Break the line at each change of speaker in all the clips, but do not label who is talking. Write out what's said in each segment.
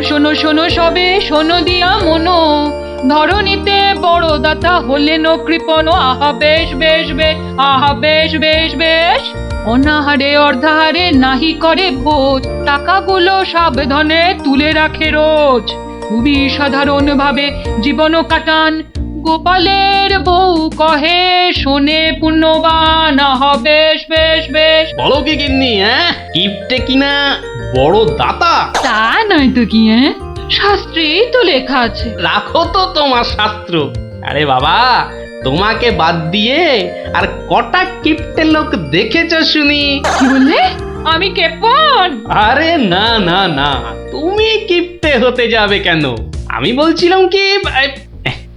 শোনো শোনো সবে শোনো দিয়া মনো, ধরণীতে বড় দাতা হলেন কৃপণ। আহা বেশ বেশ বেশ, আহা বেশ বেশ বেশ। অনাহারে অর্ধাহারে নাহি করে ভোজ, টাকাগুলো সাবধানে তুলে রাখে রোজ। খুবই সাধারণ ভাবে জীবন কাটান, গোপালের বউ কহে শোনে পুণ্যবান। আহা বেশ বেশ বেশ।
বলো কি গিন্নি, কিপটে কিনা বড় দাতা?
তা নয় তো কি, শাস্ত্রেই তো লেখা আছে।
রাখো তো তোমার শাস্ত্র। আরে বাবা, তোমাকে বাদ দিয়ে আর কটা কিপটে লোক দেখেছো শুনি?
কি বললে? আমি কেপন?
আরে না না না, তুমি কিপটে হতে যাবে কেন? আমি বলছিলাম কি,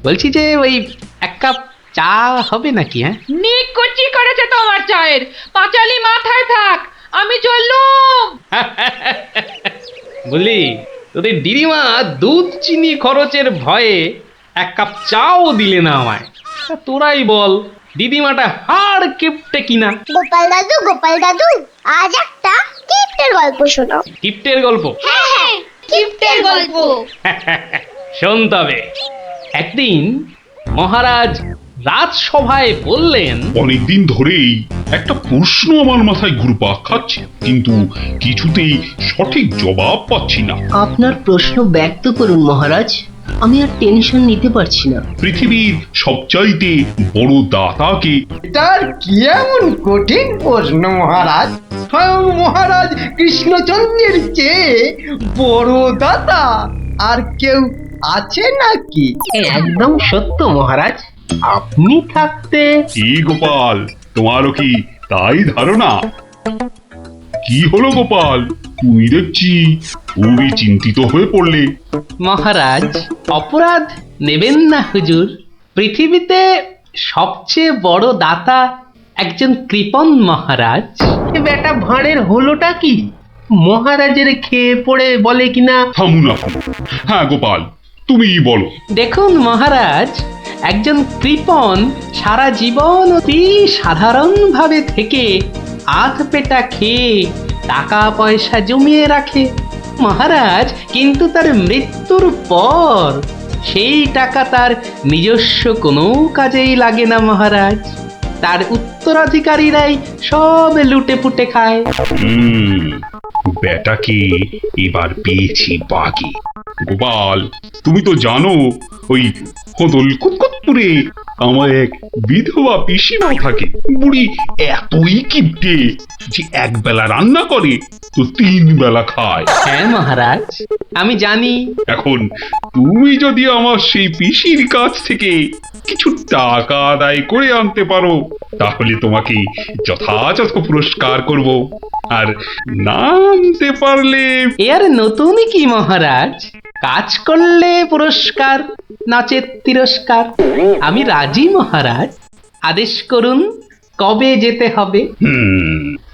বলছি যে ওই এক কাপ চা হবে নাকি?
নিকুচি করেছে তোমার চায়ের, পাঁচালি মাথায় থাক, আমি চললুম।
বলি, তোদের দিদিমা দুধ চিনি খরচের ভয়ে এক কাপ চাও দিলে না আমায়। তা তোরাই বল, দিদিমাটা হাড় কিপটে কিনা?
গোপাল দাদু, আজ একটা কিপ্টের গল্প শোনাও।
কিপটের গল্প?
হ্যাঁ, কিপ্টের গল্প।
শোন তবে। একদিন মহারাজ রাজসভায় বললেন,
অনেকদিন ধরেই একটা প্রশ্ন আমার মাথায় ঘুরপাক খাচ্ছে, কিন্তু কিছুতেই সঠিক জবাব পাচ্ছি না।
আপনার প্রশ্ন ব্যক্ত করুন মহারাজ, আমি আর টেনশন নিতে পারছি না।
পৃথিবীর সবচাইতে বড় দাতাকে?
এটার কি এমন কঠিন প্রশ্ন মহারাজ? স্বয়ং মহারাজ কৃষ্ণচন্দ্রের চেয়ে বড় দাতা আর কেউ আছে নাকি?
একদম সত্য মহারাজ, আপনি থাকতে।
কি গোপাল, তোমারও কি তাই ধারণা? কি হলো গোপাল, তুমি দেখছি খুবই চিন্তিত হয়ে পড়লে।
মহারাজ অপরাধ নেবেন না হুজুর, পৃথিবীতে সবচেয়ে বড় দাতা একজন কৃপণ মহারাজ।
বেটা ভাঁড়ের হলোটা কি? মহারাজের খেয়ে পড়ে বলে কিনা।
থামুন আপনি। হ্যাঁ গোপাল, তুমিই বলো।
দেখুন মহারাজ, একজন কৃপণ সারা জীবন অতি সাধারণভাবে থেকে আধ পেটা খেয়ে টাকা পয়সা জমিয়ে রাখে মহারাজ, কিন্তু তার মৃত্যুর পর সেই টাকা তার নিজস্ব কোনো কাজেই লাগে না মহারাজ। তার উত্তরাধিকারীরাই সব লুটে পুটে খায়।
বেটাকে এবার পেয়েছি বাগে। গোপাল, তুমি তো জানো ওই কদল কুতকুতপুরে আমার এক বিধবা পিসিমা থাকে। বুড়ি এতই কিপটে যে এক বেলা রান্না করে তো 3 বেলা খায়।
হ্যাঁ মহারাজ, আমি জানি।
এখন তুমি যদি আমার সেই পিসির কাছ থেকে কিছু টাকা আদায় করে আনতে পারো, তাহলে তোমাকে যথাযথ পুরস্কার করব। আর না আনতে পারলে?
এর নতুন কি মহারাজ, কাজ করলে পুরস্কার, নাচের তিরস্কার। আমি রাজি মহারাজ, আদেশ করুন কবে যেতে হবে।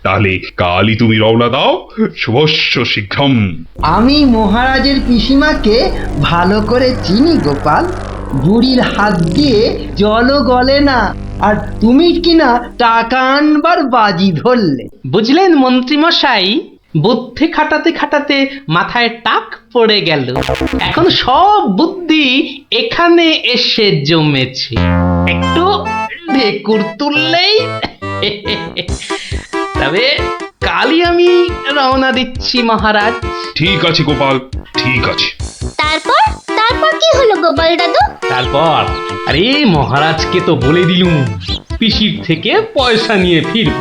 তাহলে কালই তুমি রওনা দাও, শুভস্য শীঘ্রম।
আমি মহারাজের পিসিমাকে ভালো করে চিনি গোপাল, বুড়ির হাত দিয়ে জলও গলে না, আর তুমি কিনা টাকা আনবার বাজি ধরলে।
বুঝলেন মন্ত্রী মশাই, বুদ্ধি খাটাতে খাটাতে মাথায় টাক পড়ে গেল। এখন সব বুদ্ধি এখানে এসে জমেছে, একটু ঢেকুর তুললেই। তবে কালই আমি রওনা দিচ্ছি মহারাজ।
ঠিক আছে গোপাল, ঠিক আছে।
তারপর তারপর কি হলো গোপাল দাদু?
তারপর আরে মহারাজকে তো বলে দিলুম পিসির থেকে পয়সা নিয়ে ফিরব,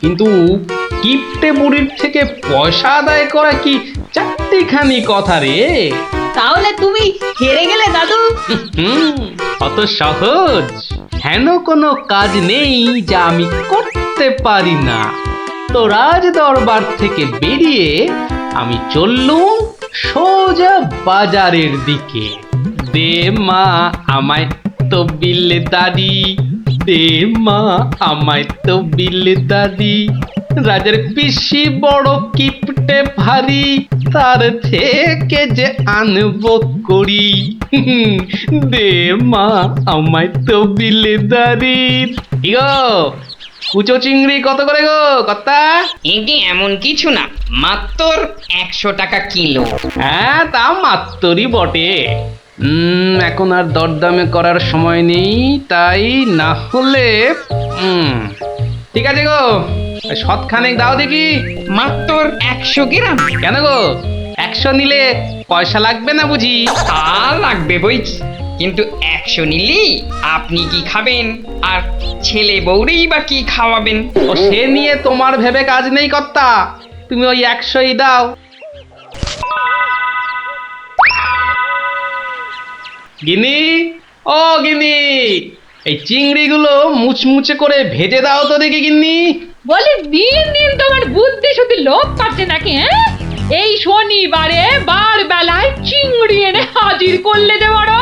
কিন্তু কিপটে বুড়ির থেকে পয়সা আদায় করা কি চারটিখানি কথা রে?
তাহলে তুমি হেরে গেলে দাদু?
অত সহজ হেন কোনো কাজ নেই যা আমি করতে পারি না। তো রাজ দরবার থেকে বেরিয়ে আমি চললুম সোজা বাজারের দিকে। দে মা আমায় তবিল দাদি, দে মা আমায় তবিল দাদি। রাজার পিসি বড় কিপটে ভারী, তার থেকে যে আনবো করি। দে মা আমায় তবিল দাদি। ইগো কুচো চিংড়ি কত করে গো কর্তা?
এগে এমন কিছু না, মাত্র 100 টাকা কিলো।
হ্যাঁ তা মাত্রই বটে। এখন আর দরদামে করার সময় নেই, তাই না হলে ঠিক আছে গো, শতখানেক দাও দেখি।
মাত্র 100 গ্রাম।
কেন গো, 100 নিলে পয়সা লাগবে না বুঝি?
তা লাগবে বইছি, কিন্তু 100 নিলেই আপনি কি খাবেন আর ছেলে বউরেই বা কি খাওয়াবেন?
ও সে নিয়ে তোমার ভেবে কাজ নেই কর্তা, তুমি ওই 100ই দাও। গিনি, ও গিনি, এই চিংড়িগুলো মুচমুচে করে ভেজে দাও তো দেখি গিন্নি।
বলে দিন দিন তোমার বুদ্ধি শুধু লোপ পাচ্ছে নাকি? হ্যাঁ, এই শনিবারে বার বেলায় চিংড়ি এনে হাজির করলে যে বড়।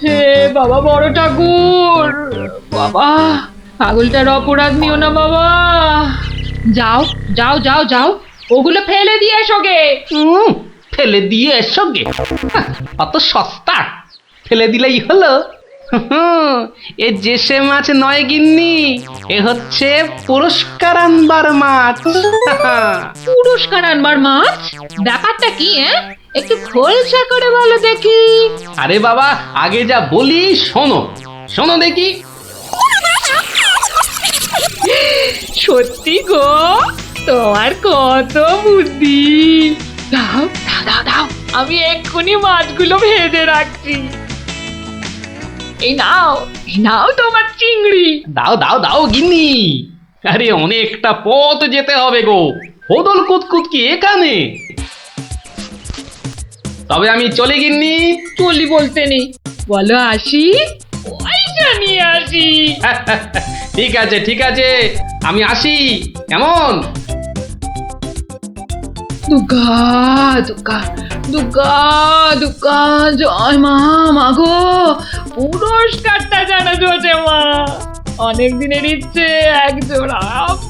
হে বাবা বড় ঠাকুর, বাবা পাগলটার অপরাধ নিও না বাবা। যাও যাও যাও যাও, ওগুলো ফেলে দিয়ে এসো গে।
ফেলে দিয়ে এসো গে? অত সস্তা, ফেলে দিলেই হলো। এ জেসে মাছ নয় গিন্নি, এ হচ্ছে পুরস্কার আনবার মাছ।
পুরস্কার আনবার মাছ? ব্যাপারটা কি? একটু খোলসা করে বলো দেখি।
আরে বাবা, আগে যা বলি শোনো, শোনো দেখি।
সত্যি গো, তোমার কত বুদ্ধি। দাও দাও দাও দাও, আমি এক্ষুনি মাছগুলো ভেজে রাখছি। এই নাও, এই নাও তোমার চিংড়ি।
দাও দাও দাও গিন্নি। আরে অনেকটা পথ যেতে হবে গো, হোদল কুতকুত কি এখানে? তবে আমি চলি গিন্নি।
চলি বলতে নেই, বলো আসি, পয়সা নিয়ে আসি।
ঠিক আছে ঠিক আছে, আমি আসি। কেমন?
দুর্গা দুর্গা দুর্গা দুর্গা, জয় মা। মাগো, পুরস্কারটা যেন জোটে মা। অনেক দিনের ইচ্ছে, এক জোড়া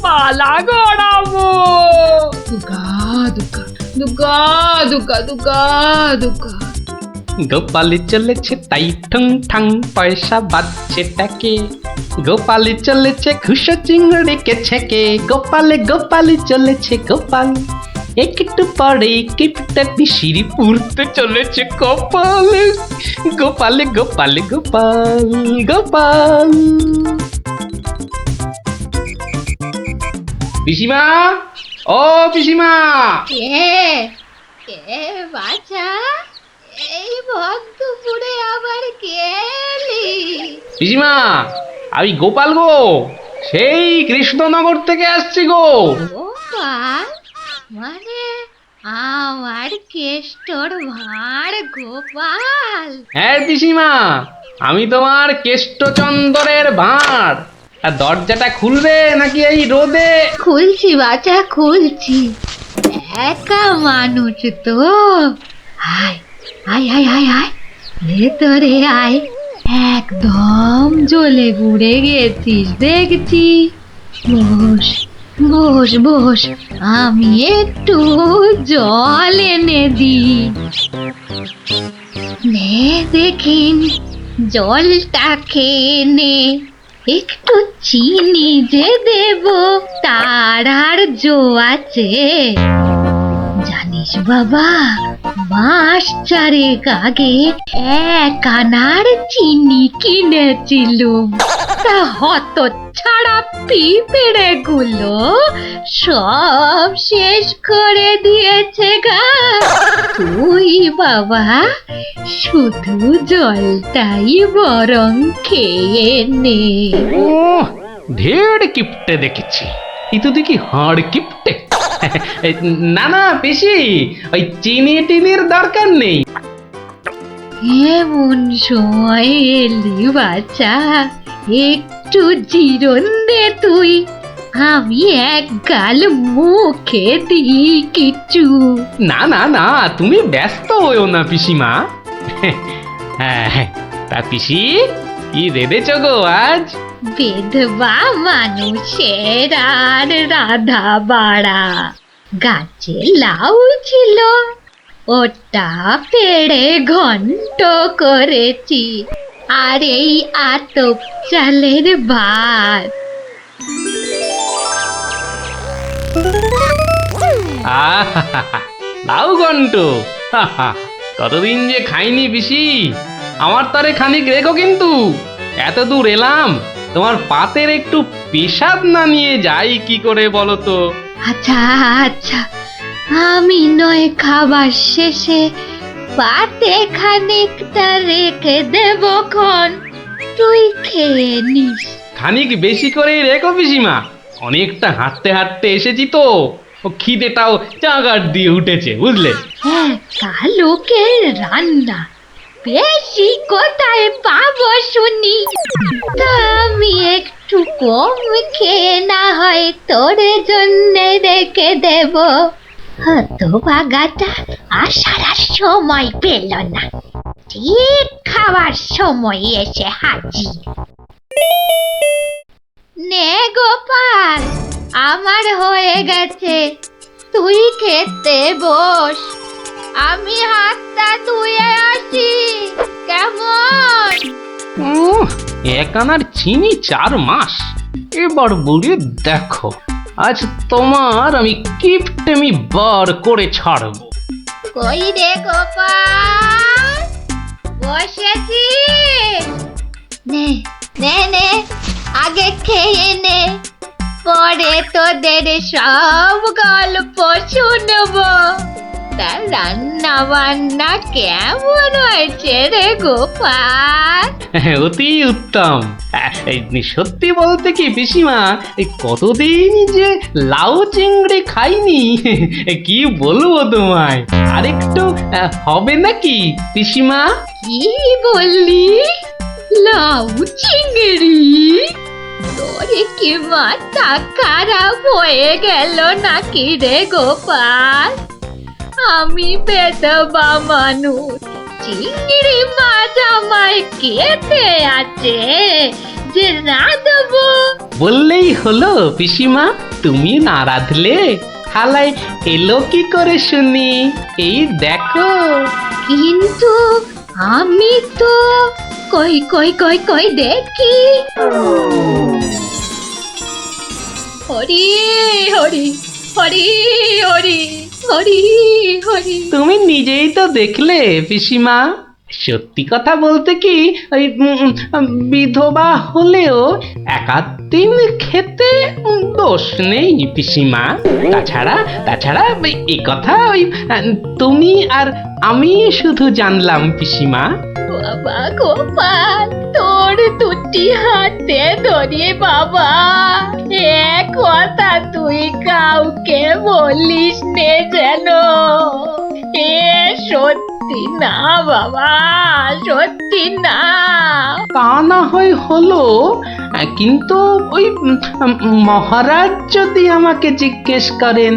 মালা গড়াবো। দুর্গা দুর্গা দুর্গা দুর্গা দুর্গা দুর্গা।
গোপালি চলেছে তাই ঠুং ঠাং, পয়সা বাজছে টাকে। গোপালি চলেছে খুশো চিংড়িকে ছেকে। গোপালে গোপালি চলেছে গোপাল, একটু পরে কিপটা পিসিরি পুরতে চলেছে কপালে। গোপালে গোপালে গোপাল গোপাল। পিসিমা, ও পিসিমা।
কে বাছা, এই ভক্তপুরে আবার কে এলি?
পিসিমা, আমি গোপাল গো, সেই কৃষ্ণনগর থেকে আসছি গো।
গোপাল মানে আমার কেষ্টর ভাঁড় গোপাল?
হ্যাঁ পিসিমা, আমি তোমার কেষ্টচন্দরের ভাঁড়। আর দরজাটা খুলবে নাকি এই রোদে?
খুলছি বাছা, খুলছি। একা মানুষ তো, আয় আয় আয় আয় আয়, ভেতরে আয়। একদম জ্বলে পুড়ে গেছিস দেখছি। বস বস বস, আমি একটু জল এনে দিই। নে দেখিন, জলটা খেয়ে নে। একটু চিনি যে দেব, তার আর জো আছে? জানিস বাবা, মাস চারেক আগে 1 আনার চিনি কিনেছিলুম। তা হত ছাড়া পিঁপড়ে গুলো সব শেষ করে দিয়েছে গা। তুই বাবা শুধু জলটাই বরং খেয়ে নে।
ও, ঢের কিপটে দেখেছি, এই তো দেখি হাড় কিপটে। না না পিসি, ওই চিনি টিনির দরকার নেই।
এমন সময় এলি বাচ্চা, একটু জিরন দে তুই। আমি এক গাল মুখে দিই কিছু।
না না না, তুমি ব্যস্ত হইও না পিসিমা। হ্যাঁ, তা পিসি কি রেঁধেছ গো আজ?
বিধবা মানুষের আর রাধা বাড়া। গাছে লাউ ছিল, ওটা পেড়ে ঘন্ট করেছি। আর এই আতপ চালের ভাত।
লাউ ঘন্ট, কতদিন যে খাইনি পিসি, আমার তারে খানিক রেখো কিন্তু। এত দূর এলাম, তোমার পাতের একটু পেশাব না নিয়ে যাই কি করে বলো তো?
আচ্ছা আচ্ছা, আমি নয় খাবার শেষে পাতে খানিকটা রেখে দেব খন, তুই খেয়ে নিস।
খানিক বেশি করেই রেখো পিসিমা, অনেকটা হাঁটতে হাঁটতে এসেছি তো, ও খিদেটাও চাগার দিয়ে উঠেছে বুঝলে।
হ্যাঁ, কালুকের রান্না বেশি কোথায় পাবো শুনি? তা আমি একটু কম খেয়ে না হয় তোর জন্য রেখে দেব। হতভাগাটা আসার আর সময় পেল না, ঠিক খাওয়ার সময় এসে হাজির। নে গোপাল, আমার হয়ে গেছে, তুই খেতে বস, আমি হাতটা ধুয়ে আসি, কেমন?
এক আনার চিনি 4 মাস, এবার বুড়ি দেখো, আজ তোমার আমি কিপটেমি বার করে ছাড়ব।
কই রে গোপাল, বসেছি? নে নে নে, আগে খেয়ে নে, পরে তোদের সব গল্প শুনবো। তা রান্না বান্না কেমন হয়েছে রে গোপাল?
অতি উত্তম। সত্যি বলতে কি পিসিমা, এই কতদিন যে লাউ চিংড়ি খাইনি, কি বলবো তোমায়। আরেকটু হবে নাকি পিসিমা?
কি বললি? লাউ চিংড়ি? তোরে কি মাথা খারাপ হয়ে গেল নাকি রে গোপাল? আমি বেদবা মানুষ, চিংড়ি মাছ আমায় খেতে আছে যে রাঁধবো?
বললেই হলো পিসিমা, তুমি না রাঁধলে থালায় এলো কি করে শুনি? এই দেখো।
কিন্তু আমি তো কই কই কই কই দেখি। হরি হরি হরি হরি হরি হরি।
তুমি নিজেই তো দেখলে পিসিমা, সত্যি কথা বলতে কি, ওই বিধবা হলেও একাদিন খেতে দোষ নেই পিসিমা। তাছাড়া এই কথা ওই তুমি আর আমি শুধু জানলাম পিসিমা।
বাবা গোপাল, তোর দুটি হাতে ধরে বাবা, এক কথা তুই কাউকে বলিস নে যেন। এ সত্যি না বাবা, সত্যি না।
তা না হয় হলো, কিন্তু ওই মহারাজ যদি আমাকে জিজ্ঞেস করেন,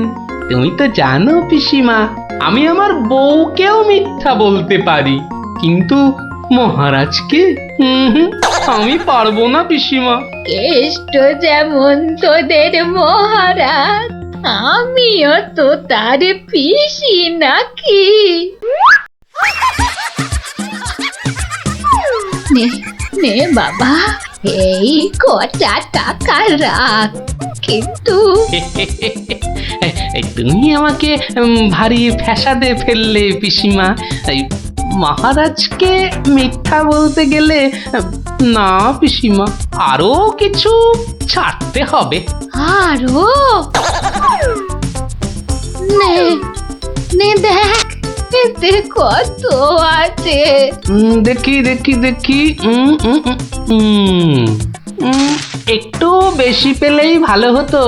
তুমি তো জানো পিসিমা, আমি আমার বউকেও মিথ্যা বলতে পারি, কিন্তু মহারাজকে আমি পারবো না পিসিমা।
কেষ্ট যেমন তোদের মহারাজ, আমিও তো তার পিসি নাকি? নে নে বাবা, এই কটা টাকা রাখ, কিন্তু
তুমি আমাকে ভারী ফ্যাসাদে ফেললে পিসিমা। মহারাজকে মিথ্যা বলতে গেলে না পিসিমা, আরো কিছু ছাড়তে হবে।
আরো? নে নে দেখ, এতে কত আছে?
দেখি দেখি দেখি, একটু বেশি পেলেই ভালো হতো,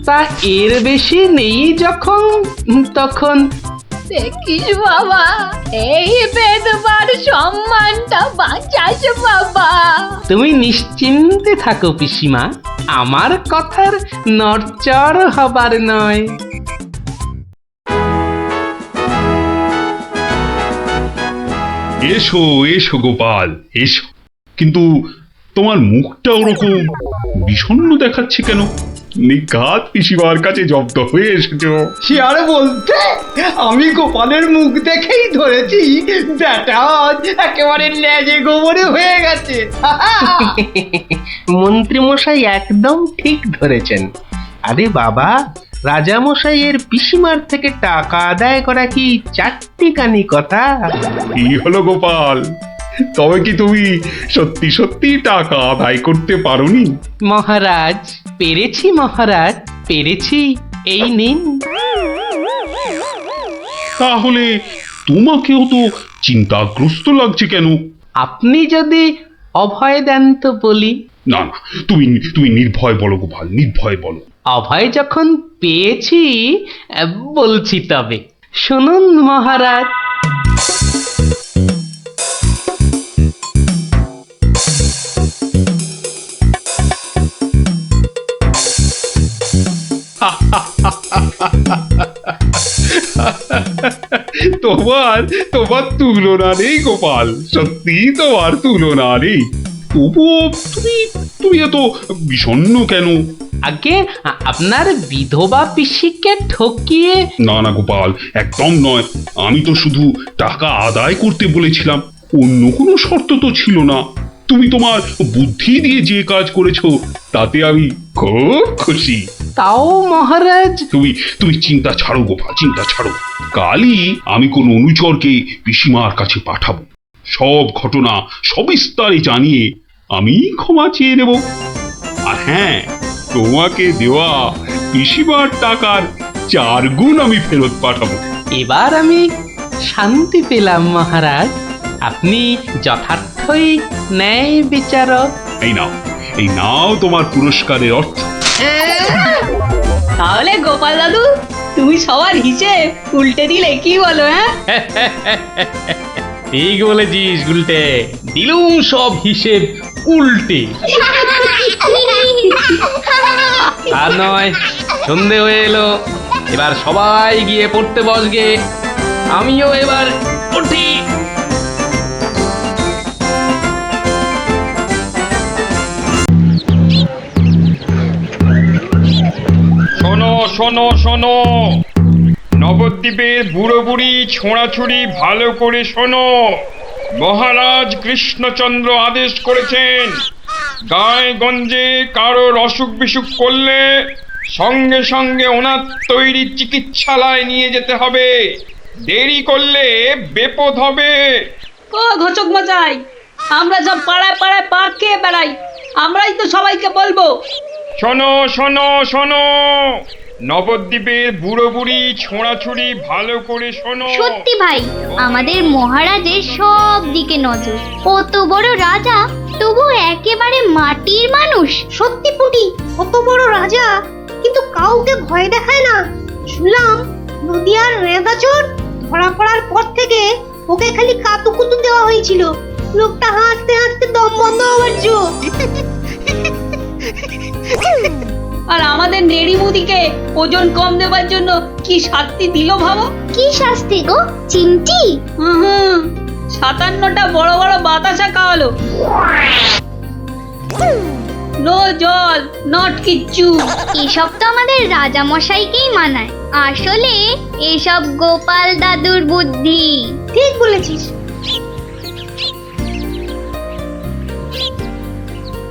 তা এর বেশি নেই যখন, তখন।
দেখিস বাবা, এই বেদবার সম্মানটা বাঁচাস বাবা।
তুমি নিশ্চিন্তে থাকো পিসিমা, আমার কথার নড়চড় হবার নয়।
এসো এসো গোপাল, এসো। কিন্তু তোমার মুখটা ওরকম বিষণ্ণ দেখাচ্ছে কেন? নিঘাত পিসিমার কাছে জব্দ হয়ে এসেছো।
সে আর বলতে, আমি গোপালের মুখ দেখেই ধরেছি ব্যাটা আজ একেবারে লেজে গোবরে হয়ে গেছে।
মন্ত্রী মশাই একদম ঠিক ধরেছেন। আরে বাবা, রাজামশাইয়ের পিসিমার থেকে টাকা আদায় করা কি চারটিখানি কথা?
কি হলো গোপাল, তবে কি তুমি সত্যি সত্যি টাকা আদায় করতে পারোনি?
মহারাজ, পেরেছি মহারাজ, পেরেছি। এই নিন।
তাহলে তোমাকেও তো চিন্তাগ্রস্ত লাগছে কেন?
আপনি যদি অভয় দেন তো বলি।
না না, তুমি তুমি নির্ভয় বলো গোপাল, নির্ভয় বলো।
অভয় যখন পেয়েছি, বলছি তবে শুনুন মহারাজ।
তোমার তোমার তুলনা নেই গোপাল, সত্যি তোমার তুলনা নেই। তবুও তুমি তুমি এত বিষণ্ণ কেন?
আগে আপনার বিধবা পিসিকে ঠকিয়ে।
না না গোপাল, একদম নয়। আমি তো শুধু টাকা আদায় করতে বলেছিলাম, অন্য কোনো শর্ত তো ছিল না। তুমি তোমার বুদ্ধি দিয়ে যে কাজ করেছো তাতে আমি খুব খুশি।
তাও মহারাজ।
তুমি তুমি চিন্তা ছাড়ো গোপাল, চিন্তা ছাড়ো। কালই আমি কোন অনুচরকে পিসিমার কাছে পাঠাবো, সব ঘটনা সবিস্তারে জানিয়ে আমি ক্ষমা চেয়ে নেব। আর হ্যাঁ, তোমাকে দেওয়া পিসিমার টাকার 4 গুণ আমি ফেরত পাঠাবো।
এবার আমি শান্তি পেলাম মহারাজ। আপনি যথার্থই ন্যায় বিচারক।
এই নাও তোমার পুরস্কারের অর্থ।
তাহলে গোপাল দাদু, তুমি সবার হিসেব উল্টে দিলে, কি বলো?
ঠিক বলেছিস গুলটে, দিলুম সব হিসেব উল্টে। আর নয়, সন্ধে হয়ে এলো, এবার সবাই গিয়ে পড়তে বসগে। আমিও এবার উঠি।
শোনো শোনো শোনো, নবদ্বীপের বুড়ো বুড়ি ছোঁড়াছুড়ি ভালো করে শোনো। মহারাজ কৃষ্ণচন্দ্র আদেশ করেছেন, গায়ে গঞ্জে কারোর অসুখ বিসুখ করলে সঙ্গে সঙ্গে ওনার তৈরি চিকিৎসালয় নিয়ে যেতে হবে। দেরি করলে বিপদ হবে।
ও ঘচক মশাই, আমরা সব পাড়ায় পাড়ায় পা খেয়ে বেড়াই, আমরাই তো সবাইকে বলবো।
শোনো শোনো শোনো, নবদ্বীপের বুড়ো বুড়ি ছোঁড়াছুড়ি ভালো করে শোনো।
সত্যি ভাই, আমাদের মহারাজের সব দিকে নজর। কত বড় রাজা, তবু একেবারে মাটির মানুষ।
সত্যি পুটি, কত বড় রাজা কিন্তু কাউকে ভয় দেখায় না। শুনলাম নদিয়ার রেঁদাচোর ধরা পড়ার পর থেকে ওকে খালি কাতুকুতু দেওয়া হয়েছিল। লোকটা হাসতে হাসতে দম বন্ধ হওয়ার জো।
আর আমাদের নেড়িমুদিকে ওজন কম দেওয়ার জন্য কি শাস্তি দিল ভাবো?
কি শাস্তি গো চিমটি?
57টা বড় বড় বাতাসা খাওয়ালো। নো জল, নট কিচ্ছু।
এসব তো আমাদের রাজা মশাইকেই মানায়। আসলে এসব গোপাল দাদুর বুদ্ধি।
ঠিক বলেছিস।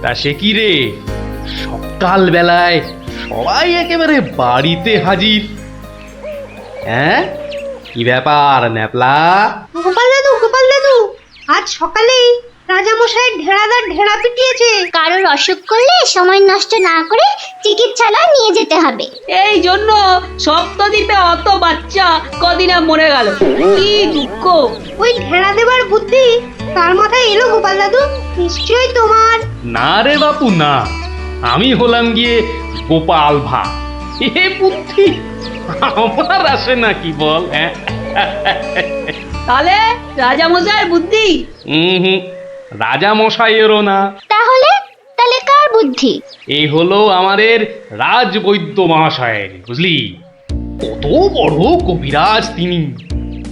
তা সে কি রে, সকাল বেলায় সবাই একেবারে বাড়িতে হাজির। হ্যাঁ, কি ব্যাপার ন্যাপলা?
গোপাল দাদু, আজ সকালেই রাজামশাইয়ের ঢেড়াদার ঢেড়া পিটিয়েছে।
কারোর অসুখ করলে সময় নষ্ট না করে চিকিৎসালয় নিয়ে যেতে হবে।
এই জন্য সপ্তদ্বীপে অত বাচ্চা কদিনে মরে গেল। কি দুঃখ!
ওই ঢেড়া দেবার বুদ্ধি তার মাথায় এলো গোপাল দাদু? নিশ্চয়ই তোমার।
না রে বাপু না, আমি হলাম গিয়ে গোপাল ভাঁ। এ বুদ্ধি আমার আসে নাকি বল?
তাহলে রাজামশাইয়ের বুদ্ধি?
রাজা মশাইয়েরও না।
তাহলে কার বুদ্ধি?
এই হলো আমাদের রাজবৈদ্য মহাশয়ের, বুঝলি? কত বড় কবিরাজ তিনি,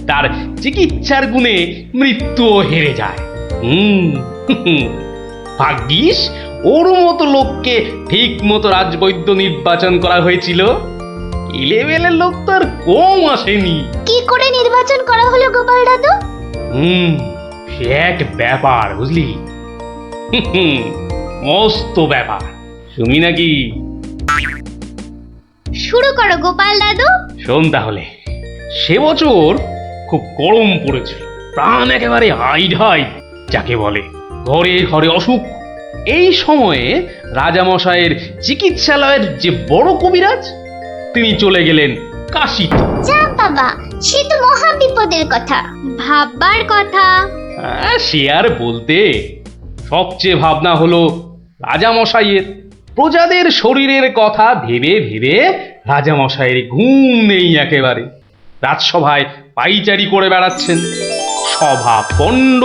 তার চিকিৎসার গুণে মৃত্যুও হেরে যায়। ভাগ্যিস ওর মতো লোককে ঠিক মতো রাজবৈদ্য নির্বাচন করা হয়েছিল। লেভেলের লোক তো আর কম আসেনি।
কি করে নির্বাচন করা হলো গোপাল দাদু?
সে এক ব্যাপার বুঝলি। মস্ত ব্যাপার, শুনি নাকি?
শুরু করো গোপাল দাদু।
শোন তাহলে। সে বছর খুব গরম পড়েছিল, প্রাণ একেবারে হাইড হাই যাকে বলে। ঘরে ঘরে অসুখ। এই সময়ে রাজামশাইয়ের চিকিৎসালয়ের যে বড় কবিরাজ, তিনি চলে গেলেন কাশীতে।
যা বাবা, সে তো মহা বিপদের কথা, ভাববার কথা।
সে আর বলতে। সবচেয়ে ভাবনা হলো রাজামশাইয়ের। প্রজাদের শরীরের কথা ভেবে ভেবে রাজামশাইয়ের ঘুম নেই একেবারে। রাজসভায় পাইচারি করে বেড়াচ্ছেন, সভা পণ্ড।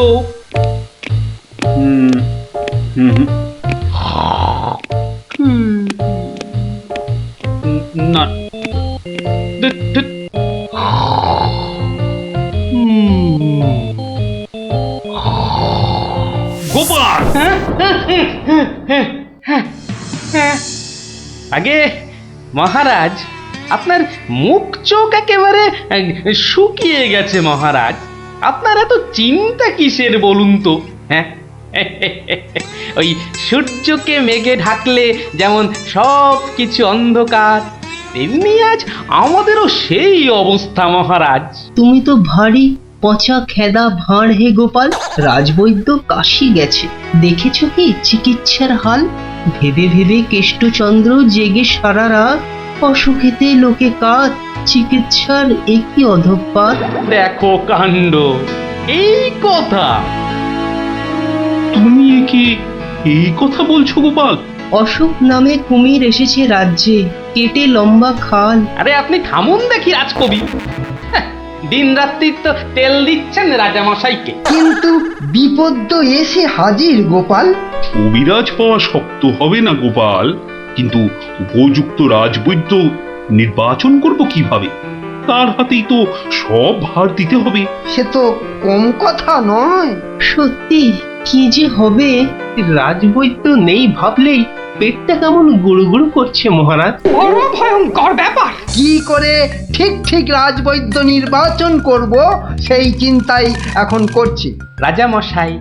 না, গোপাল! আগে মহারাজ, আপনার মুখ চোখ একেবারে শুকিয়ে গেছে মহারাজ। আপনার এত চিন্তা কিসের বলুন তো? হ্যাঁ, ওই সূর্যকে মেঘে ঢাকলে যেমন সব কিছু অন্ধকার, তেমনি আজ আমাদেরও সেই অবস্থা মহারাজ।
তুমি তো ভারী পচা খেদা ভাঁড় হে গোপাল। রাজবৈদ্য কাশি গেছে, দেখেছ কি চিকিৎসার হাল? ভেবে ভেবে কেষ্টচন্দ্র জেগে সারা রাত, অসুখেতে লোকে কাত, চিকিৎসার একই অধঃপাত।
দেখো কাণ্ড, এই কথা!
তুমি কি এই কথা বলছো গোপাল?
অসুখ নামে কুমির এসেছে রাজ্যে, কেটে লম্বা খাল।
আরে আপনি থামুন দেখি রাজকবি। দিন রাত্রি তো তেল দিচ্ছেন রাজামশাইকে।
কিন্তু বিপদ তো এসে হাজির গোপাল।
কবিরাজ পাওয়া শক্ত হবে না গোপাল, কিন্তু উপযুক্ত রাজবৈদ্য নির্বাচন করব কিভাবে? তার হাতেই তো সব ভার দিতে হবে।
সে তো কম কথা নয়। সত্যি কি যে হবে! রাজবৈদ্য নেই ভাবলেই পেটটা কেমন গুড়গুড় করছে মহারাজ।
বড় ভয়ঙ্কর ব্যাপার।
কি করে ঠিক ঠিক রাজবৈদ্য নির্বাচন করব সেই চিন্তাই এখন করছি।
রাজামশাই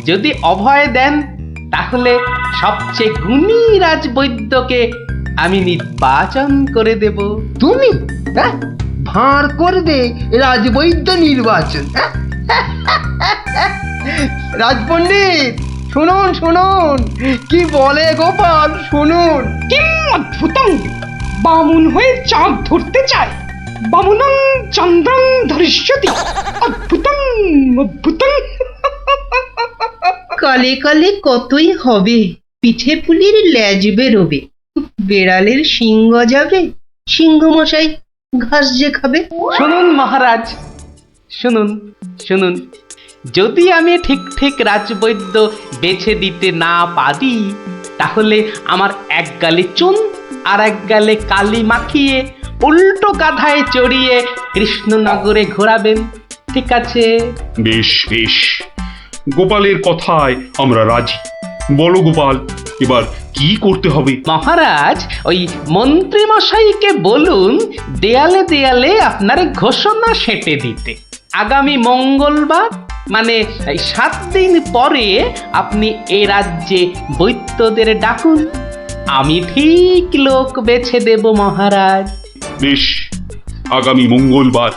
যদি অভয় দেন, তাহলে সবচেয়ে গুণী রাজবৈদ্যকে আমি নির্বাচন করে দেব।
তুমি ভাঁড় করবে রাজবৈদ্য নির্বাচন? রাজপণ্ডিত শুনুন শুনুন, কি বলে গোপাল শুনুন।
কিম অদ্ভুতং! বামুন হয়ে চাঁদ ধরতে চায়। বামুনং চন্দ্রং ধরিষ্যতি। অদ্ভুতং অদ্ভুতং।
কালে কালে কতই হবে, পিঠে পুলির ল্যাজ বেরোবে, বেড়ালের সিংহ যাবে, সিংহ মশাই ঘাস যে খাবে।
শুনুন মহারাজ, শুনুন শুনুন, যদি আমি ঠিক ঠিক রাজবৈদ্য বেছে দিতে না পারি, তাহলে আমার এক গালে চুন আর এক গালে কালি মাখিয়ে উল্টো গাধায় চড়িয়ে কৃষ্ণনগরে ঘোরাবেন, ঠিক আছে?
বেশ বেশ, গোপালের কথায় আমরা রাজি। বলো গোপাল, এবার কি করতে হবে?
মহারাজ, ওই মন্ত্রী মশাইকে বলুন দেয়ালে দেয়ালে আপনার ঘোষণা সেঁটে দিতে। আগামী মঙ্গলবার, মানে 7 দিন পরে আপনি এ রাজ্যে বৈদ্যদের ডাকুন। আমি ঠিক লোক বেছে দেব মহারাজ।
বেশ, আগামী মঙ্গলবার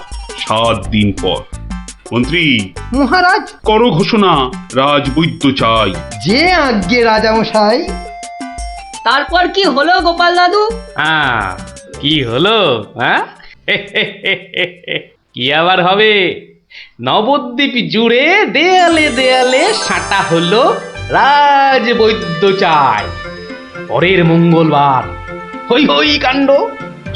7 দিন পর। মন্ত্রী
মহারাজ,
করো ঘোষণা, রাজবৈদ্য চাই।
যে আজ্ঞে রাজামশাই।
তারপর কি হলো গোপাল দাদু?
হ্যাঁ, কি হলো? হ্যাঁ, কি আবার হবে? নবদ্বীপ জুড়ে দেয়ালে দেয়ালে সাঁটা হলো রাজবৈদ্য চাই। পরের মঙ্গলবার হই হই কাণ্ড,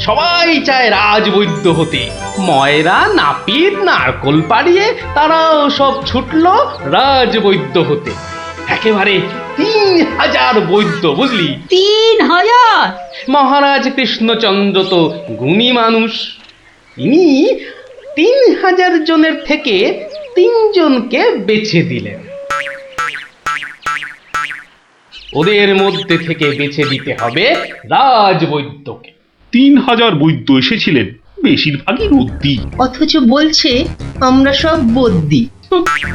সবাই চায় রাজবৈদ্য হতে। ময়রা নাপিত নারকোল পাড়িয়ে তারাও সব ছুটলো রাজবৈদ্য হতে। একেবারে 3000 বৈদ্য, বুঝলি?
3000!
মহারাজ কৃষ্ণচন্দ্র তো গুণী মানুষ, তিনি 3000 জনের থেকে 3 জনকে বেছে দিলেন। ওদের মধ্যে থেকে বেছে দিতে হবে রাজবৈদ্যকে।
3000 বৈদ্য এসেছিলেন, বেশিরভাগই রদ্দি।
অথচ বলছে আমরা সব বদ্যি।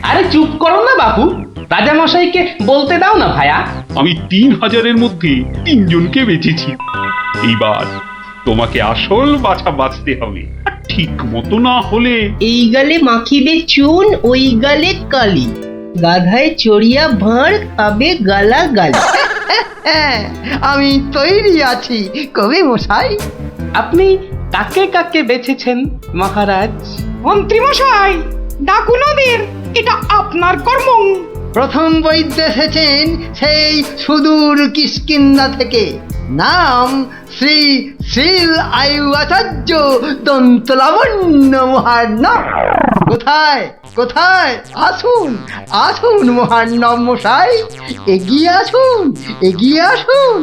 আরে চুপ করো না বাপু, রাজামশাইকে বলতে দাও না ভায়া।
আমি 3000-এর মধ্যে 3 জনকে বেঁচেছি। এইবার তোমাকে আসল বাছা বাঁচতে হবে, আর ঠিক মতো না হলে
এই গালে মাখিবে চুন, ওই গালে কালি, গাধায় চড়িয়া ভাঁড় খাবে গালা গালি। আমি তৈরি আছি কবি মশাই।
আপনি কাকে কাকে বেছেছেন মহারাজ?
মন্ত্রী মশাই, ডাকুন ওদের, এটা আপনার কর্ম।
প্রথম বৈদ্য এসেছেন সেই সুদূর কিষ্কিন্ধা থেকে, নাম শ্রী শ্রীল আয়ু আচার্য দন্তলাবণ্য মহার্ণব। কোথায় কোথায়? আসুন আসুন মহার্ণব মশাই, এগিয়ে আসুন এগিয়ে আসুন।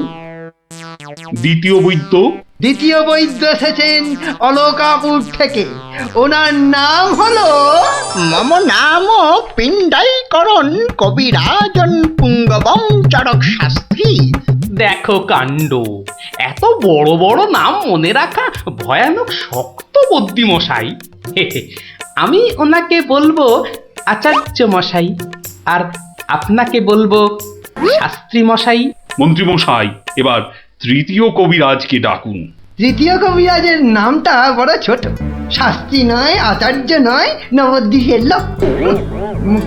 দ্বিতীয় বৈদ্য
দ্বিতীয় বৈদ্য এসেছেন অলকাপুর থেকে, ওনার নাম হলো
মম নাম পিণ্ডাইকরণ কবিরাজন পুঙ্গবং চরক শাস্ত্রী।
দেখো কাণ্ড, এত বড় বড় নাম মনে রাখা ভয়ানক শক্ত বুদ্ধিমশাই। আমি ওনাকে বলবো আচার্য মশাই, আর আপনাকে বলবো শাস্ত্রী মশাই।
মন্ত্রী মশাই, এবার তৃতীয় কবিরাজকে ডাকুন।
তৃতীয় কবিরাজের নামটা বড় ছোট, শাস্ত্রী নয়, আচার্য নয়, নবদ্বীপের লোক,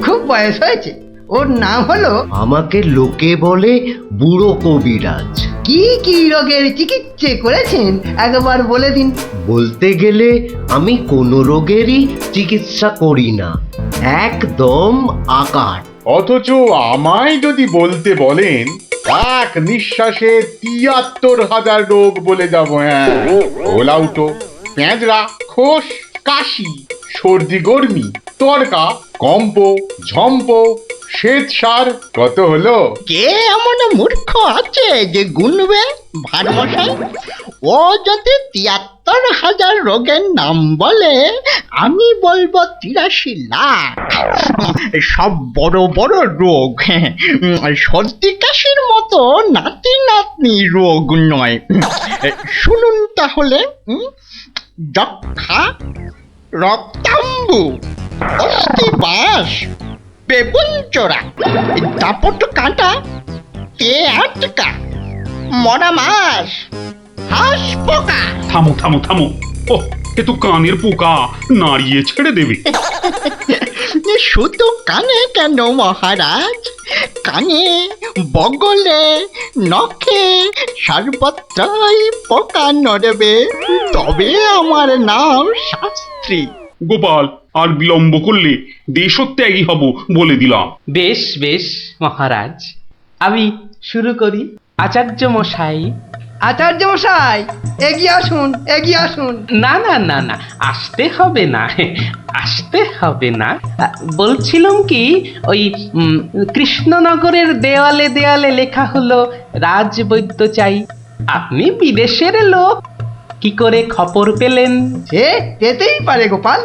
খুব বয়স হয়েছে। ওর নাম হলো,
আমাকে লোকে বলে বুড়ো কবিরাজ।
কি কি রোগের চিকিৎসা করেছেন একবার বলে দিন।
বলতে গেলে আমি কোনো রোগেরই চিকিৎসা করি না, একদম আকার।
অথচ আমায় যদি বলতে বলেন, এক নিঃশ্বাসে ৭৩,০০০ রোগ বলে যাব। হ্যাঁ, ওলাউটো, পেঁজরা, খোস, কাশি, সর্দি গর্মি, তরকা, কম্প, ঝম্প, শ্বেত সার, কত হলো?
কে এমন মূর্খ আছে যে গুনবে ভারমশাই? ও যদি ৭৩,০০০ রোগের নাম বলে, আমি বলবো ৮৩ লাখ। সব বড় বড় রোগ, সর্দি কাশির মতো নাতি নাতনি রোগ নয়। শুনুন তাহলে, যক্ষা, রক্তাম্বু, অস্থিবাস, বেগুন চোরা, দাপট কাঁটা, আটকা, মরা মাছ, হাঁস পোকা।
থামো থামো থামো, ও এ তো কানের পোকা, নাড়িয়ে ছেড়ে দেবে।
শুধু কানে কেন মহারাজ, কানে, বগলে, নখে, সর্বত্রই পোকা নড়বে, তবে আমার নাম শাস্ত্রী।
গোপাল, আর বিলম্ব করলে দেশত্যাগী হব বলে দিলাম।
বেশ বেশ মহারাজ, আমি শুরু করি। আচার্য মশাই।
আচার্য মশাই, এগিয়ে আসুন এগিয়ে আসুন।
না না না না, আসতে হবে না, আসতে হবে না। বলছিলাম কি, ওই কৃষ্ণনগরের দেওয়ালে দেওয়ালে লেখা হলো রাজবৈদ্য চাই। আপনি বিদেশের লোক, কি করে খবর পেলেন?
সে যেতেই পারে গোপাল,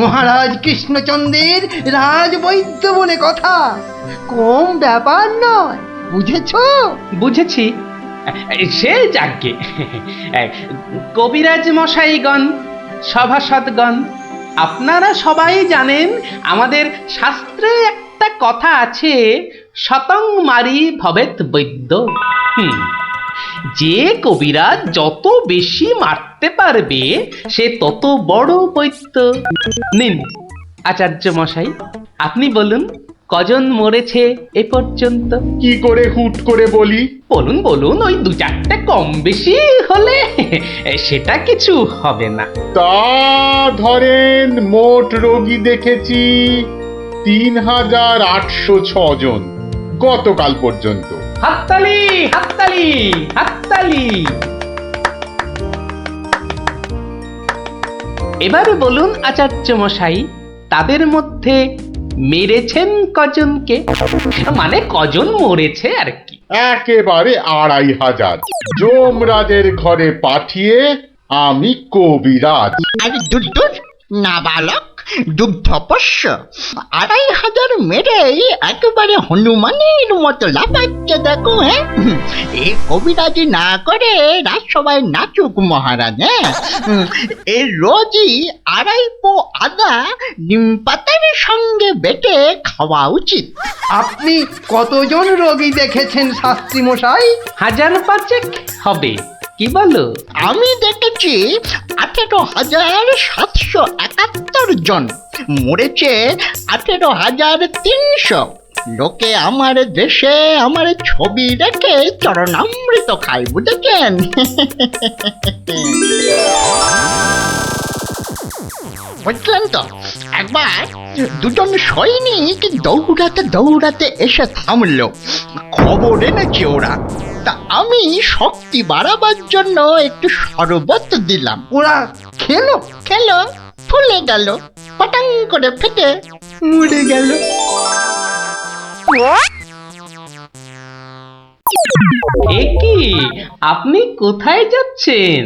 মহারাজ কৃষ্ণচন্দ্রের রাজবৈদ্য বলে কথা, কম ব্যাপার নয়, বুঝেছো?
বুঝেছি, সে যাকে। কবিরাজ মশাইগণ, সভাসদগণ, আপনারা সবাই জানেন আমাদের শাস্ত্রে একটা কথা আছে, শতং মারি ভবেত বৈদ্য। যে কবিরাজ যত বেশি মারতে পারবে সে তত বড় বৈদ্য। নিন আচার্য মশাই, আপনি বলুন কজন মরেছে এ পর্যন্ত?
কি করে হুট করে বলি?
বলুন বলুন, ওই ২-৪টে কম বেশি হলে সেটা কিছু হবে না।
তা ধরেন মোট রোগী দেখেছি ৩,৮০৬ জন গতকাল পর্যন্ত।
হাততালি হাততালি হাততালি। এবারে বলুন আচার্য মশাই, তাদের মধ্যে মেরেছেন কজনকে? মানে কজন মরেছে আর কি।
একেবারে ২৫০০। যমরাজের ঘরে পাঠিয়ে আমি কবিরাজ।
আর দূর দূর, নাবালক দুগ্ধপস্য 2500 মেরেই একেবারে হনুমানের মতো লাফাচ্ছে দেখো। হ্যাঁ, এ কবিরাজি না করে রাজসভায় নাচুক মহারাজ। হ্যাঁ, এর রোজই 2.5 পো আদা নিম পাতার সঙ্গে বেটে খাওয়া উচিত।
আপনি কতজন রোগী দেখেছেন শাস্ত্রী মশাই?
1005 হবে, কি বলো?
আমি দেখেছি 18,771 জন, মরেছে 18,300। লোকে আমার দেশে আমার ছবি রেখে চরণামৃত খায়, বুঝেছেন? বুঝলেন তো? একবার দুজন সৈনিক দৌড়াতে দৌড়াতে এসে থামলো, খবর এনেছে ওরা। তা আমি শক্তি বাড়াবার জন্য একটু শরবত দিলাম।
ওরা খেলো?
খেলো, ফুলে গেল, পটাং করে ফেটে মরে গেল।
এ কি, আপনি কোথায় যাচ্ছেন?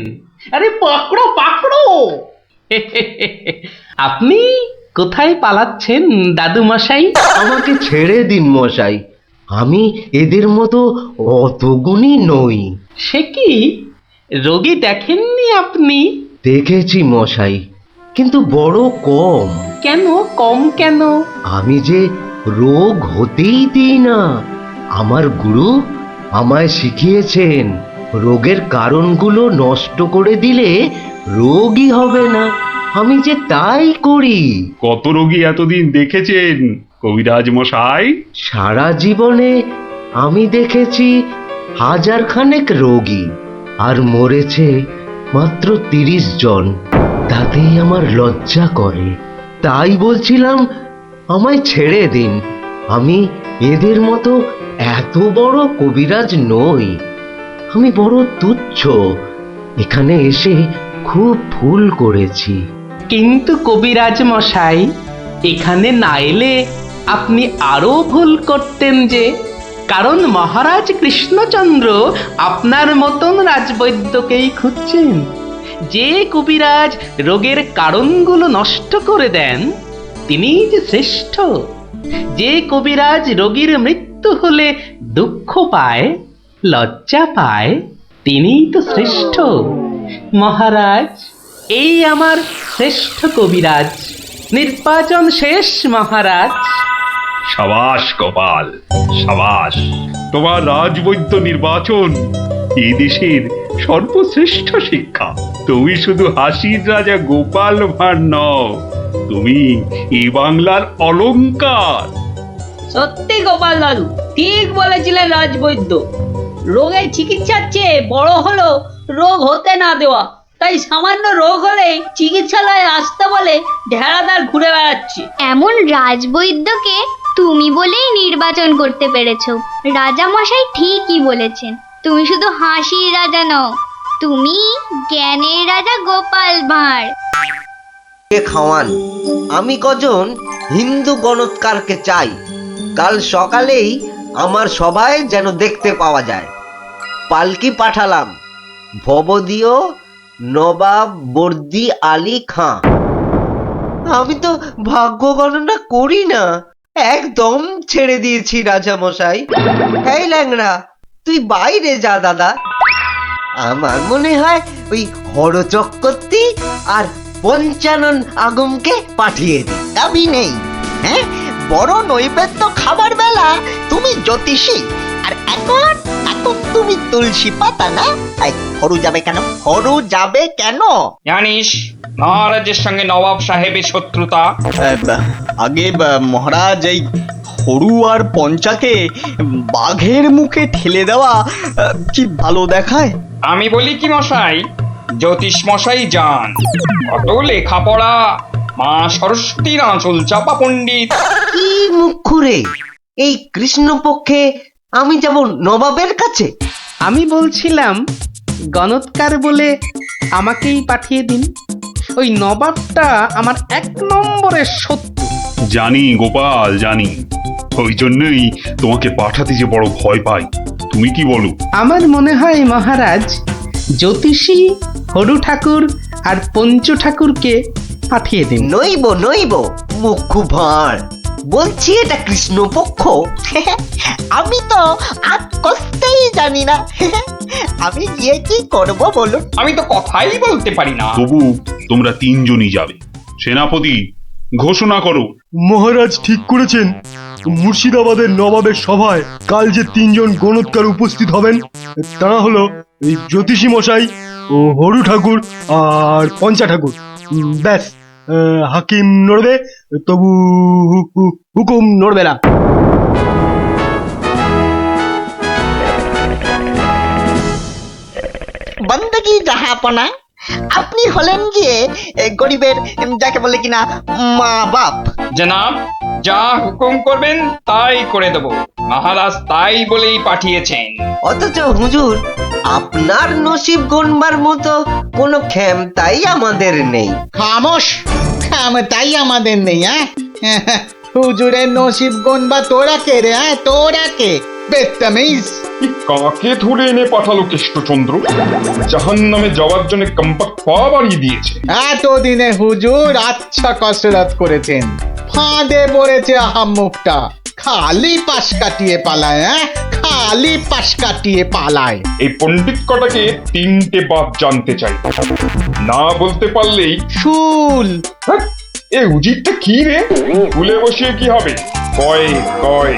আরে পাকড়ো পাকড়ো!
আপনি কোথায় পালাচ্ছেন দাদু মশাই?
আমাকে ছেড়ে দিন মশাই, আমি এদের মতো অত গুণী নই।
সে কি, রোগী দেখেননি আপনি?
দেখেছি মশাই, কিন্তু বড় কম।
কেন কম কেন?
আমি যে রোগ হতেই দিই না। আমার গুরু আমায় শিখিয়েছেন, রোগের কারণগুলো নষ্ট করে দিলে রোগই হবে না। আমি যে তাই করি।
কত রোগী এতদিন দেখেছেন কবিরাজ মশাই?
সারা জীবনে আমি দেখেছি 1000 খানেক রোগী, আর মরেছে মাত্র 30 জন। তাতেই আমার লজ্জা করে। তাই বলছিলাম, আমায় ছেড়ে দিন। আমি এদের মতো এত বড় কবিরাজ নই। আমি বড় তুচ্ছ। এখানে এসে খুব ভুল করেছি।
কিন্তু কবিরাজ মশাই, এখানে না এলে আপনি আরো ভুল করতেন যে। কারণ মহারাজ কৃষ্ণচন্দ্র আপনার মতন রাজবৈদ্যকেই খুঁজছেন। যে কবিরাজ রোগের কারণগুলো নষ্ট করে দেন, তিনিই যে শ্রেষ্ঠ। যে কবিরাজ রোগীর মৃত্যু হলে দুঃখ পায়, লজ্জা পায়, তিনিই তো শ্রেষ্ঠ। মহারাজ, এই আমার শ্রেষ্ঠ কবিরাজ। নির্বাচন শেষ মহারাজ।
সাবাস গোপাল, সাবাস। তোমার রাজবৈদ্য নির্বাচন এই দেশের সর্বশ্রেষ্ঠ শিক্ষা। তুমি শুধু হাসির রাজা গোপাল ভাঁড় নও, তুমি এই বাংলার অলংকার।
সত্যি গোপাল দাদু ঠিক বলেছিলেন রাজবৈদ্য। রোগের চিকিৎসার চেয়ে বড় হলো রোগ হতে না দেওয়া। তাই সামান্য রোগ হলেই চিকিৎসালয়ে আসতে বলে ঢেড়াদার ঘুরে বেড়াচ্ছে।
এমন রাজবৈদ্যকে তুমি বলেই নির্বাচন করতে পেরেছো। রাজা মশাই ঠিকই বলেছেন, তুমি শুধু হাসির রাজা নও, তুমি জ্ঞানের রাজা গোপাল ভাঁড়।
খাওয়ান, আমি কজন হিন্দু গণৎকারকে চাই। কাল সকালেই আমার সবাই যেন দেখতে পাওয়া যায়। পালকি পাঠালাম, ভবদীয় নবাব বর্দি আলী খাঁ। আমি তো ভাগ্য গণনা করি না, একদম ছেড়ে দিয়েছি রাজা মশাই। এই ল্যাংড়া, তুই বাইরে যা দাদা। আমার মনে হয় ওই হরচক্রবর্তী আর পঞ্চানন আগমকে পাঠিয়ে দি।
দাবি নেই। হ্যাঁ, বড় নৈবেদ্য খাবার বেলা তুমি জ্যোতিষী, আর এখন এখন তুমি তুলসী পাতা না? হরু যাবে কেন? হরু যাবে কেন?
জানিস মহারাজের সঙ্গে নবাব সাহেবের শত্রুতা।
আগে মহারাজ, এই হরু আর পঞ্চাকে বাঘের মুখে ঠেলে দেওয়া কি ভালো দেখায়?
আমি বলি কি মশাই, জ্যোতিষ মশাই যান। কত লেখাপড়া, মা সরস্বতীর আঁচল চাপা পণ্ডিত।
কি মুখ খুঁড়ে এই কৃষ্ণপক্ষে আমি যাব নবাবের কাছে?
আমি বলছিলাম, গণৎকার বলে আমাকেই পাঠিয়ে দিন। ওই নবাবটা আমার 1 নম্বরের শত্রু।
জানি গোপাল, জানি। ওই জন্যই তোমাকে পাঠাতে যে বড় ভয় পাই। তুমি কি বলো?
আমার মনে হয় মহারাজ, জ্যোতিষী হরু ঠাকুর আর পঞ্চু ঠাকুরকে পাঠিয়ে দিন।
নইব নইব, মুখ খুব ভাঁড়। বলছি এটা কৃষ্ণপক্ষ।
আমি তো আর কষতেই জানি না। আমি গিয়ে কি করব বলুন?
আমি তো কথাই বলতে পারি না।
তবু তোমরা তিনজনই যাবে। সেনাপতি, ঘোষণা করো।
মহারাজ ঠিক করেছেন, মুর্শিদাবাদের নবাবের সভায় কাল যে তিনজন গণৎকার উপস্থিত হবেন তারা হলো এই জ্যোতিষী মশাই ও হরু ঠাকুর আর পঞ্চা ঠাকুর। ব্যাস, হাকিম নড়বে, তবু হুকুম নড়বে না।
বন্দগি জাহাপনা, আপনি হলেন গিয়ে গরিবের যাকে বলে কিনা মা বাপ।
জনাব, যা হুকুম করবেন তাই করে দেব। মহারাজ তাই বলেই পাঠিয়েছেন।
অথচ হুজুর, আপনার নসিব গণবার মতো কোনো ক্ষমতাই আমাদের নেই।
খামোশ, তাই আমাদের নেই। হুজুরের নসিব গনবা তোরা কে রে? তোরা কে? বেত্তামিজ।
কাকে ধরে এনে পাঠালো কৃষ্ণচন্দ্র? জাহান নামে যাওয়ার জন্য কম্পাক পা বাড়িয়ে দিয়েছে।
এতদিনে হুজুর আচ্ছা কসরত করেছেন, ফাঁদে পড়েছে আহাম্মুকটা। খালি পাশ কাটিয়ে পালায়, খালি পাশ কাটিয়ে পালায়।
এই পণ্ডিত কটাকে তিনটে বাপ জানতে চাই, না বলতে পারলেই
শুল।
হ্যাঁ, এ উজিরটা কি রে? ভুলে বসিয়ে কি হবে? কয় কয়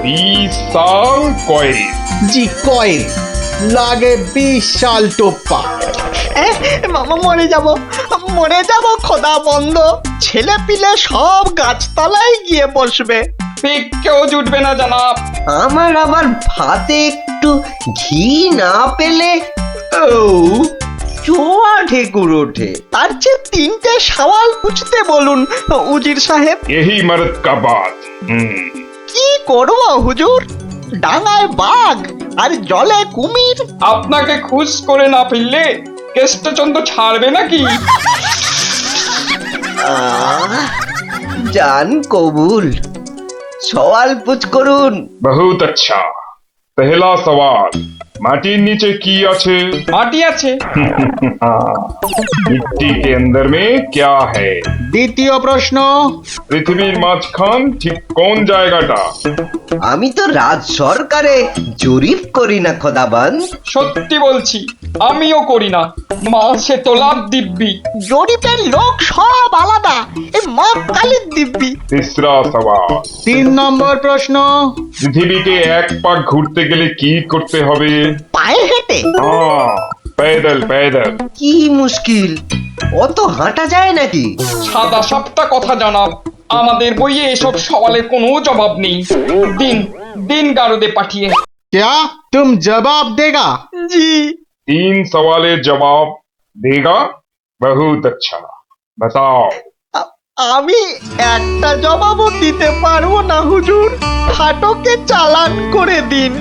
20 সাল কয়।
জি কয়েল লাগে 20 সাল টোপ্পা। মামা মরে যাব খোদা বন্ধ। ছেলে পিলে সব গাছতলায় গিয়ে বসবে,
কেউ জুটবে না জনাব।
আমার আবার ভাতে একটু ঘি না পেলে চোয়া ঠেকুর ওঠে।
তার চেয়ে তিনটে সওয়াল পুছতে বলুন উজির সাহেব।
यही मर्द का बात।
কি করব হুজুর? ডাঙায় বাঘ আর জলে কুমির।
আপনাকে খুশ করে না ফেললে কৃষ্ণচন্দ্র ছাড়বে নাকি?
জান কবুল, সওয়াল পুছ করুন।
बहुत अच्छा। पहला सवाल, माटिर नीचे की আছে?
মাটি আছে।
मिट्टी के अंदर में क्या है?
দ্বিতীয় প্রশ্ন,
পৃথিবীর মাঝখান ঠিক কোন জায়গাটা?
আমি তো রাজ সরকারে জরিপ করি না খোদাবান।
সত্যি বলছি, আমিও করি না। মাসে তোলার দিব্যি।
জরিপের লোক সব আলাদা, এ মা কালীর দিব্যি।
तीसरा सवाल,
3 নম্বর প্রশ্ন,
পৃথিবীকে এক পাক ঘুরতে গেলে কি করতে হবে?
পায়ে হেঁটে।
पैदल पैदल।
কি মুশকিল, অত হাঁটা যায় নাকি?
সাদা সাপটা কথা জানাব, আমাদের বইয়ে এসব সওয়ালের কোনো জবাব নেই। দিন দিন গারদে পাঠিয়ে।
क्या तुम जवाब देगा? जी।
3 सवालेर जवाब देगा? बहुत अच्छा। बताओ।
আমি একটা জবাবও দিতে পারবো না হুজুর। ফাটকে চালান করে দিন,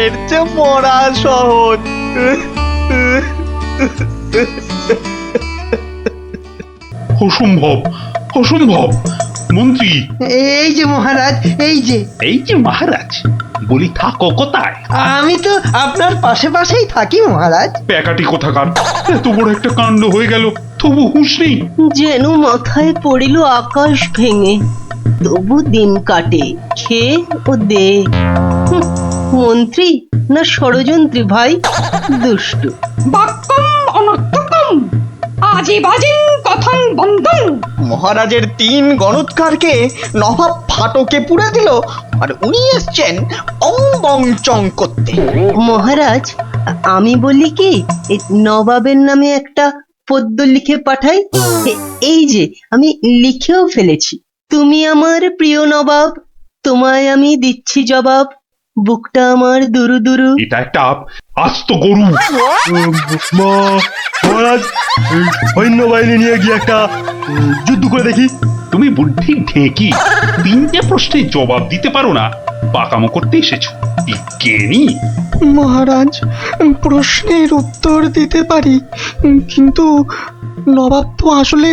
এর চেয়ে মরা সহজ।
অসম্ভব, অসম্ভব। মন্ত্রী,
এই যে মহারাজ,
এই যে মহারাজ, বলি থাকো কোথায়?
আমি তো আপনার পাশে পাশেই থাকি মহারাজ।
প্যাকাটি কোথাকার, এত বড় একটা কাণ্ড হয়ে গেল, তবু হুঁশ নেই।
যেন মাথায় পড়িল আকাশ ভেঙে, তবু দিন কাটে খেয়ে ও দে। মন্ত্রী না ষড়যন্ত্রী ভাই, দুষ্টু।
বাক্যম অনর্থকম আজে বাজে কথন বন্ধন।
মহারাজের 3 গণৎকারকে নবাব ফাটকে পুড়ে দিল, আর উনি এসছেন অং বং চং করতে।
মহারাজ, আমি বলি কি, এই নবাবের নামে একটা পদ্য লিখে পাঠাই। এই যে আমি লিখেও ফেলেছি। তুমি আমার প্রিয় নবাব, তোমায় আমি দিচ্ছি জবাব, বুকটা আমার দুরু দুরু।
এটা একটা আস্ত গরু।
মহারাজ, সৈন্যবাহিনী নিয়ে গিয়ে একটা যুদ্ধ করে দেখি।
তুমি বুদ্ধি ঢেকি, 3টে প্রশ্নের জবাব দিতে পারো না, পাকামো করতে এসেছো বিজ্ঞানী।
মহারাজ, প্রশ্নের উত্তর দিতে পারি, কিন্তু নবাব তো আসলে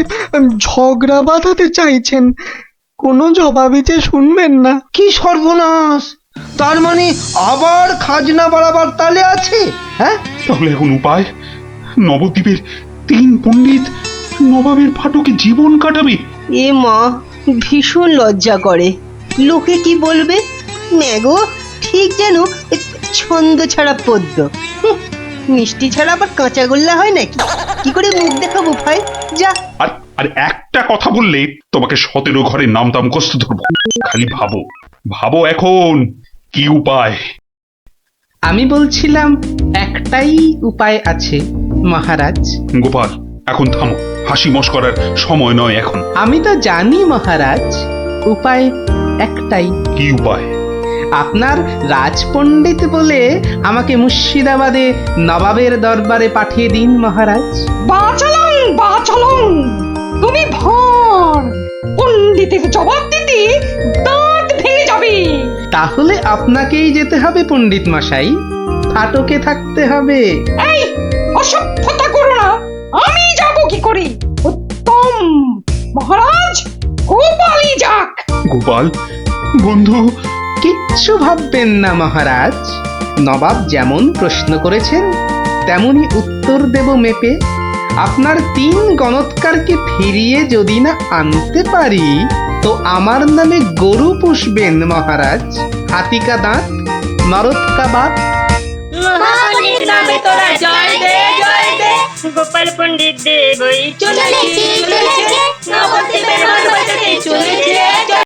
ঝগড়া বাঁধাতে চাইছেন, কোনো জবাবই যে শুনবেন না।
কি সর্বনাশ! তার মানে আবার খাজনা বাড়াবার তালে আছে? হ্যাঁ,
তাহলে এখন উপায়? নবদ্বীপের 3 পণ্ডিত নবাবের ফাটকে জীবন কাটাবে?
এ মা, ভীষণ লজ্জা করে। লোকে কি বলবে? ম্যাগো ঠিক যেন ছন্দ ছাড়া পদ্য। মিষ্টি ছাড়া আবার কাঁচাগোল্লা হয় নাকি? কি করে মুখ দেখাবো ভাই? যা।
আর একটা কথা বললে তোমাকে 17 ঘরের নামটা মুখস্থ ধরবো। খালি ভাবো ভাবো এখন কি উপায়।
আমি বলছিলাম একটাই উপায় আছে মহারাজ।
গোপাল, এখন থামো, হাসি মশকরার সময় নয় এখন।
আমি তো জানি মহারাজ, উপায় একটাই।
কি উপায়?
আপনার রাজপণ্ডিত বলে আমাকে মুর্শিদাবাদে নবাবের দরবারে পাঠিয়ে দিন মহারাজ।
বাঁচালুন, তুমি ভর পণ্ডিতের জবাব দিতে দাঁত ভেঙে যাবে।
তাহলে আপনাকেই যেতে হবে পণ্ডিত মশাই, ফাটকে থাকতে হবে।
এই অসভ্যতা করো না, আমি যাব কি করে? উত্তম মহারাজ, গোপালই যাক।
গোপাল বন্ধু,
কিচ্ছু ভাববেন না মহারাজ, নবাব যেমন প্রশ্ন করেছেন তেমনি উত্তর দেব মেপে। আপনার 3 গণৎকারকে ফিরিয়ে যদি না আনতে পারি তো আমার নামে গরু পুষবেন মহারাজ। হাতিকা দাঁত, নরৎকা বাত।
গোপাল পণ্ডিত দেব চলেছি।